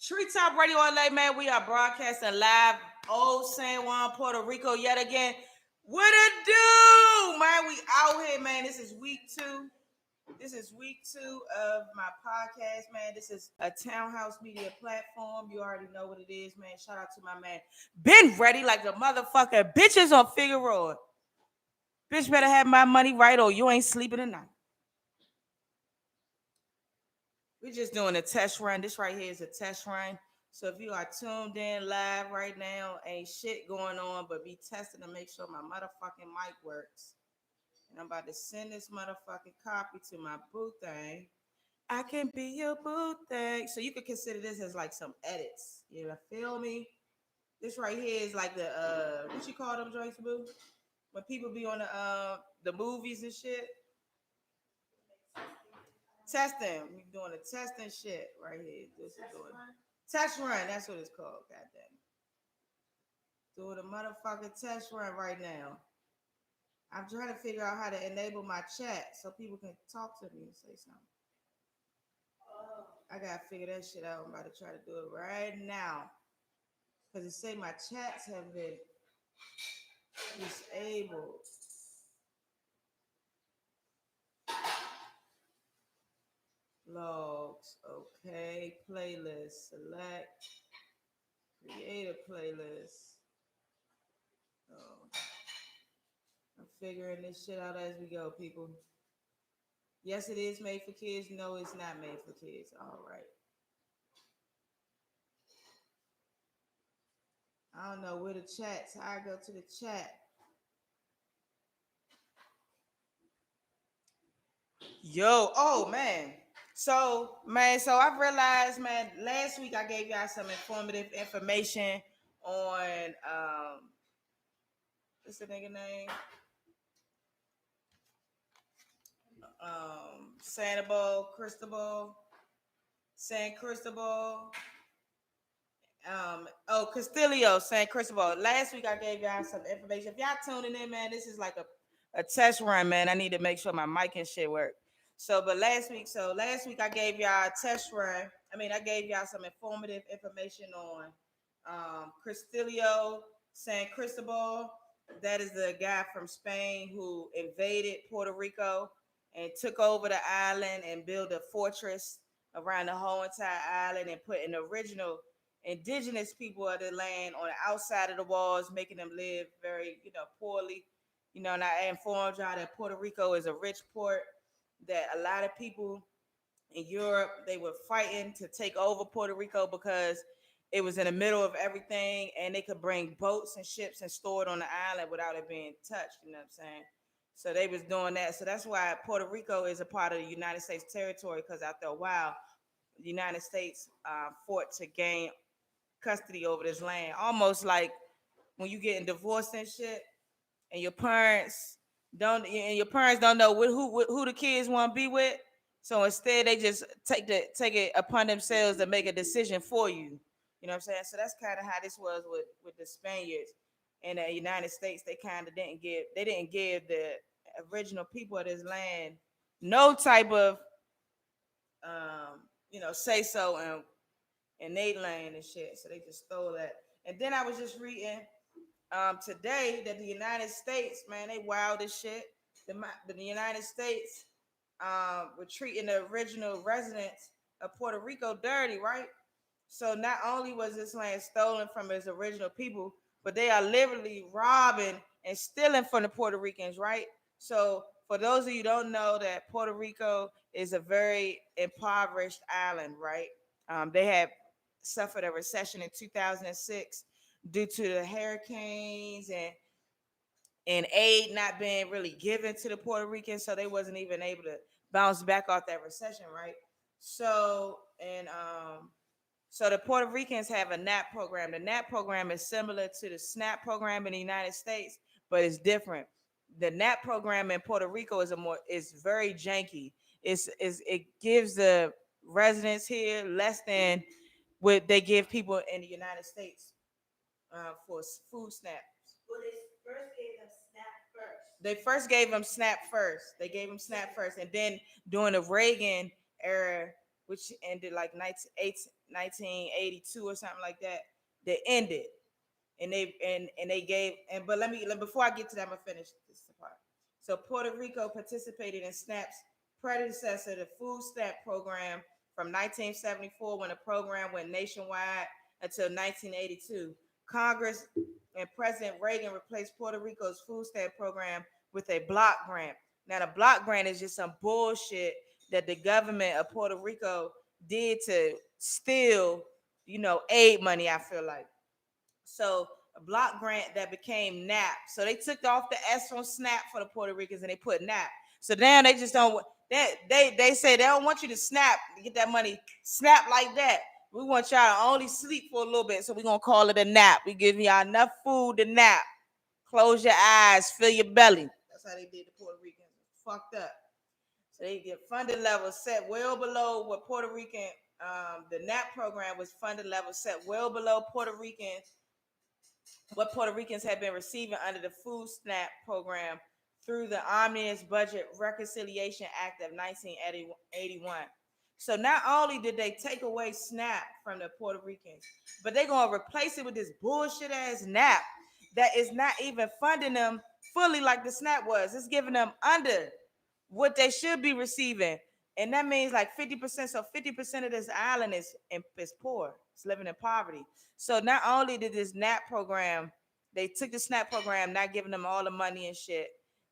Treetopradiola, man. We are broadcasting live, old San Juan, Puerto Rico, yet again. What it do, man? We out here, man. This is week 2. This is week 2 of my podcast, man. This is a Townhouse Media platform. You already know what it is, man. Shout out to my man. Been ready like the motherfucker. Bitches on Figueroa. Bitch better have my money right or you ain't sleeping tonight. We're just doing a test run. This right here is a test run. So if you are tuned in live right now, ain't shit going on, but be testing to make sure my motherfucking mic works. And I'm about to send this motherfucking copy to my boo thing. I can be your boo thing. So you could consider this as like some edits. You know, feel me? This right here is like the what you call them joints, boo? When people be on the movies and shit. Testing. We doing a testing shit right here. This is doing test run. That's what it's called. Goddamn. Doing a motherfucking test run right now. I'm trying to figure out how to enable my chat so people can talk to me and say something. I gotta figure that shit out. I'm about to try to do it right now. Cause it say my chats have been disabled. Logs. Okay. Playlist. Select. Create a playlist. Oh. I'm figuring this shit out as we go, people. Yes, it is made for kids. No, it's not made for kids. All right. I don't know where the chats. How I go to the chat. Yo, oh man. So I realized, man, last week I gave y'all some informative information on what's the nigga name? Sanibel, Cristobal, San Cristobal. Castillo, San Cristobal. Last week I gave y'all some information. If y'all tuning in, man, this is like a test run, man. I need to make sure my mic and shit work. But last week I gave y'all a test run. I gave y'all some informative information on Castillo, San Cristobal. That is the guy from Spain who invaded Puerto Rico and took over the island and built a fortress around the whole entire island and put an original indigenous people of the land on the outside of the walls, making them live very, poorly. And I informed y'all that Puerto Rico is a rich port, that a lot of people in Europe, they were fighting to take over Puerto Rico because it was in the middle of everything and they could bring boats and ships and store it on the island without it being touched, you know what I'm saying? So they was doing that. So that's why Puerto Rico is a part of the United States territory, because after a while, the United States fought to gain custody over this land. Almost like when you getting divorced and shit, and your parents don't know who the kids want to be with. So instead, they just take it upon themselves to make a decision for you. You know what I'm saying? So that's kind of how this was with the Spaniards in the United States. They kind of didn't give the original people of this land no type of say so and they land and shit. So they just stole that. And then I was just reading today that the United States, man, they wild as shit. The United States were treating the original residents of Puerto Rico dirty, right? So not only was this land stolen from its original people, but they are literally robbing and stealing from the Puerto Ricans, right? So for those of you who don't know, that Puerto Rico is a very impoverished island, right? They had suffered a recession in 2006 due to the hurricanes and aid not being really given to the Puerto Ricans, so they wasn't even able to bounce back off that recession, right? So the Puerto Ricans have a NAP program. The NAP program is similar to the SNAP program in the United States, but it's different. The NAP program in Puerto Rico is very janky. It gives the residents here less than what they give people in the United States for food stamps. Well, they first gave them SNAP first. They first gave them SNAP first. They gave them SNAP first, and then during the Reagan era, which ended like 1982 or something like that. They ended, and they gave and but before I get to that, I'm gonna finish this part. So Puerto Rico participated in SNAP's predecessor, the Food Stamp program, from 1974 when the program went nationwide until 1982. Congress and President Reagan replaced Puerto Rico's food stamp program with a block grant. Now the block grant is just some bullshit that the government of Puerto Rico did to steal, aid money. I feel like so a block grant that became NAP. So they took off the S from SNAP for the Puerto Ricans and they put NAP. So now they just don't. They say they don't want you to snap to get that money snap like that. We want y'all to only sleep for a little bit, so we're gonna call it a nap. We give y'all enough food to nap. Close your eyes, fill your belly. That's how they did the Puerto Ricans. Fucked up. So they get funding levels set well below what Puerto Rican. The NAP program was funded levels set well below what Puerto Ricans had been receiving under the Food Stamp program through the Omnibus Budget Reconciliation Act of 1981. So not only did they take away SNAP from the Puerto Ricans, but they're gonna replace it with this bullshit ass NAP that is not even funding them fully like the SNAP was. It's giving them under what they should be receiving. And that means like 50%. So 50% of this island is poor. It's living in poverty. So not only did this NAP program, they took the SNAP program, not giving them all the money and shit.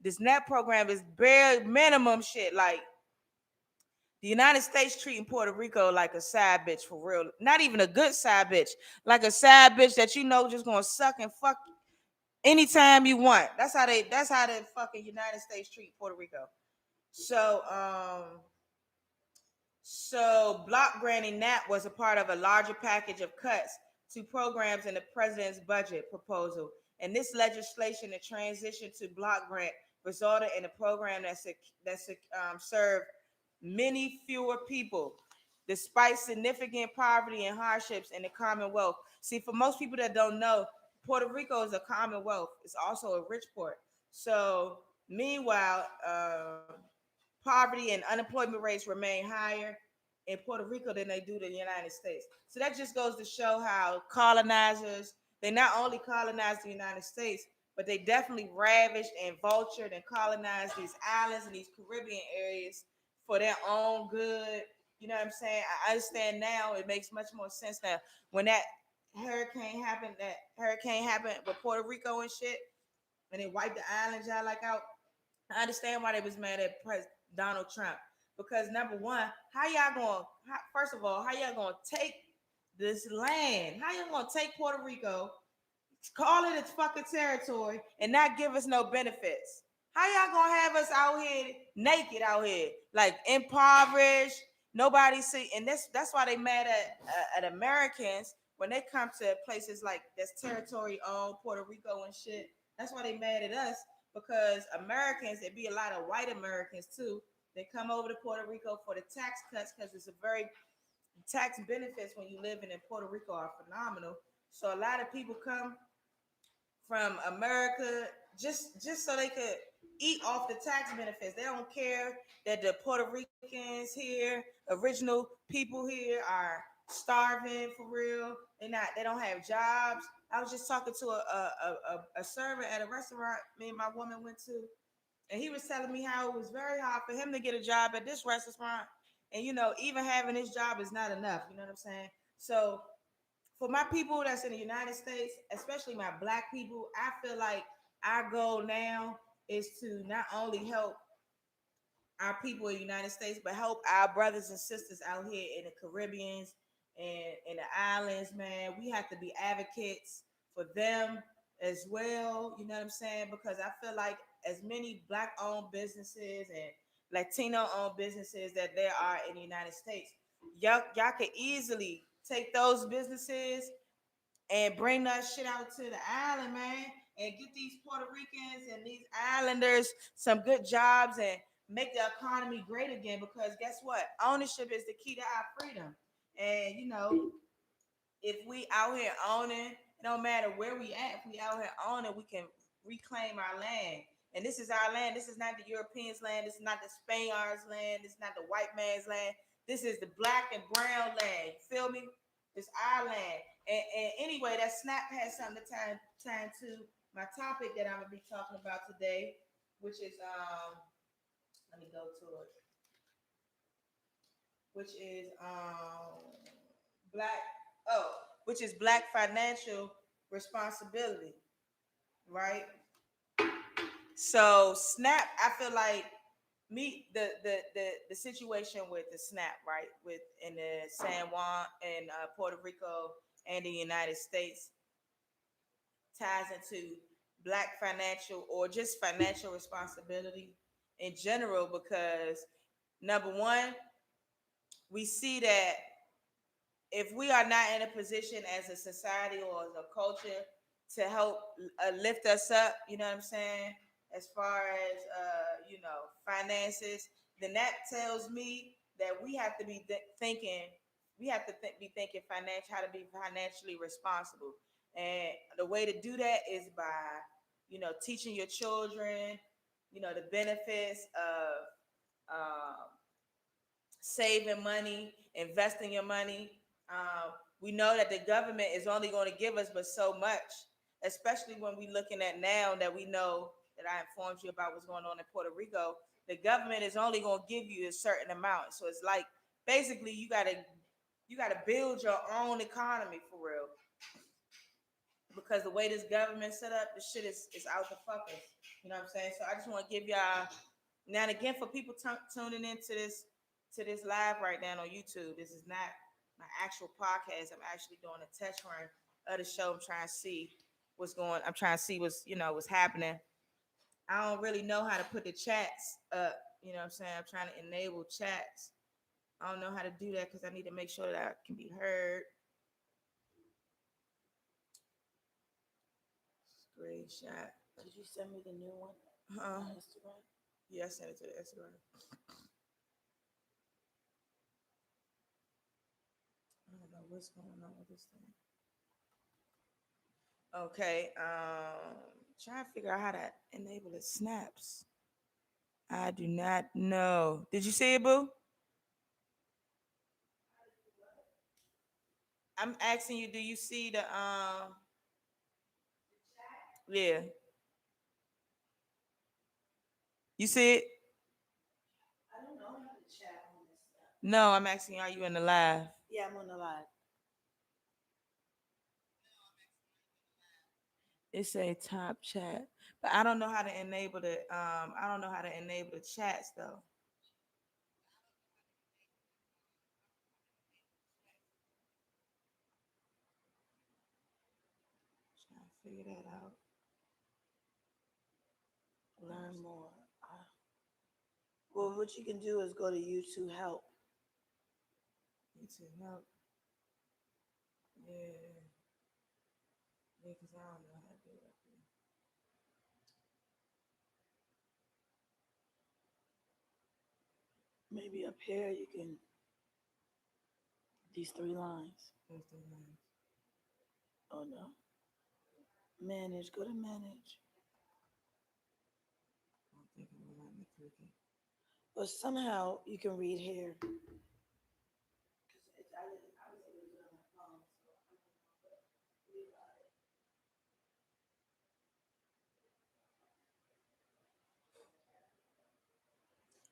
This NAP program is bare minimum shit. Like the United States treating Puerto Rico like a side bitch for real. Not even a good side bitch. Like a side bitch that just gonna suck and fuck anytime you want. That's how the fucking United States treat Puerto Rico. So block granting NAP was a part of a larger package of cuts to programs in the president's budget proposal. And this legislation, the transition to block grant, resulted in a program that served many fewer people, despite significant poverty and hardships in the Commonwealth. See, for most people that don't know, Puerto Rico is a Commonwealth. It's also a rich port. So, meanwhile, poverty and unemployment rates remain higher in Puerto Rico than they do in the United States. So that just goes to show how colonizers, they not only colonized the United States, but they definitely ravished and vultured and colonized these islands and these Caribbean areas for their own good. You know what I'm saying? I understand now. It makes much more sense now. When that hurricane happened with Puerto Rico and shit, and they wiped the islands out like out. I understand why they was mad at Donald Trump, because number one, how y'all going? First of all, how y'all going to take this land? How y'all going to take Puerto Rico, call it its fucking territory, and not give us no benefits? How y'all gonna have us out here naked out here, like impoverished? Nobody see, and that's why they mad at Americans when they come to places like that's territory owned Puerto Rico and shit. That's why they mad at us, because Americans, it be a lot of white Americans too. They come over to Puerto Rico for the tax cuts because it's a very tax benefits when you live in Puerto Rico are phenomenal. So a lot of people come from America just so they could eat off the tax benefits. They don't care that the Puerto Ricans here, original people here, are starving for real. They don't have jobs. I was just talking to a server at a restaurant me and my woman went to, and he was telling me how it was very hard for him to get a job at this restaurant. And even having this job is not enough. You know what I'm saying? So for my people that's in the United States, especially my black people, I feel like our goal now is to not only help our people in the United States, but help our brothers and sisters out here in the Caribbeans and in the islands, man. We have to be advocates for them as well. You know what I'm saying? Because I feel like as many black owned businesses and Latino owned businesses that there are in the United States, y'all can easily take those businesses and bring that shit out to the island, man, and get these Puerto Ricans and these islanders some good jobs and make the economy great again. Because guess what? Ownership is the key to our freedom. And if we out here owning, it don't matter where we at. If we out here owning, we can reclaim our land. And this is our land. This is not the Europeans' land. This is not the Spaniards' land. This is not the white man's land. This is the black and brown land. You feel me? this island. And anyway, that snap has something to tie to my topic that I'm gonna be talking about today, which is let me go to it, which is black oh, which is black financial responsibility, right? So snap, I feel like me the situation with the snap, right, with in the San Juan and Puerto Rico and the United States ties into black financial or just financial responsibility in general, because number one, we see that if we are not in a position as a society or as a culture to help lift us up, you know what I'm saying, as far as finances, then that tells me that we have to be thinking, be thinking financial, how to be financially responsible. And the way to do that is by, teaching your children, the benefits of saving money, investing your money. We know that the government is only going to give us but so much, especially when we're looking at now that we know that I informed you about what's going on in Puerto Rico. The government is only going to give you a certain amount, so it's like basically you gotta build your own economy for real, because the way this government set up, the shit is out the fuckers. You know what I'm saying? So I just want to give y'all now and again, for people tuning into this live right now on YouTube. This is not my actual podcast. I'm actually doing a test run of the show. I'm trying to see what's going. I'm trying to see what's happening. I don't really know how to put the chats up. You know what I'm saying? I'm trying to enable chats. I don't know how to do that because I need to make sure that I can be heard. Screenshot. Did you send me the new one Uh, on Instagram? yeah, I sent it to the Instagram. I don't know what's going on with this thing. Okay, trying to figure out how to enable the snaps. I do not know. Did you see it, boo? I'm asking you, do you see the yeah. You see it? I don't know how to chat on this stuff. No, I'm asking you, are you in the live? Yeah, I'm on the live. It say top chat. But I don't know how to enable the I don't know how to enable the chats though. Trying to figure that out. Learn more. Well, what you can do is go to YouTube Help. YouTube help. Yeah. Yeah, because I don't know how to do it. Maybe up here you can, these three lines. What's the name? Oh no. Manage. Go to manage. I don't think I'm gonna let me click it. But somehow you can read here.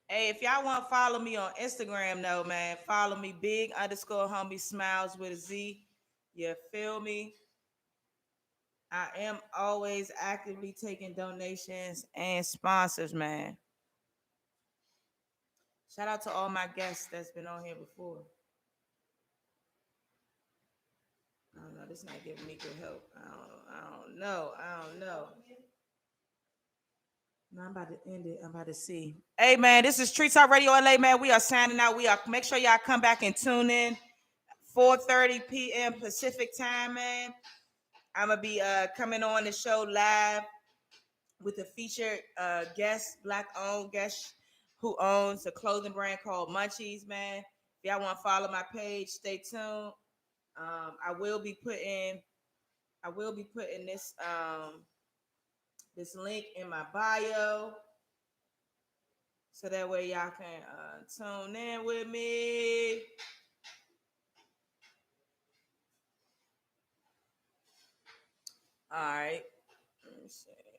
Hey, if y'all want to follow me on Instagram, though, man, follow me big underscore homie smiles with a Z. You feel me? I am always actively taking donations and sponsors, man. Shout out to all my guests that's been on here before. I don't know. This not giving me good help. I don't know. I don't know. No, I'm about to end it. I'm about to see. Hey, man, this is Tree Talk Radio LA, man. We are signing out. We are make sure y'all come back and tune in. 4:30 p.m. Pacific time, man. I'm gonna be coming on the show live with a featured guest, black owned guest who owns a clothing brand called Munchies, man. If y'all want to follow my page, stay tuned. I will be putting this link in my bio, so that way y'all can tune in with me. All right. Let me see.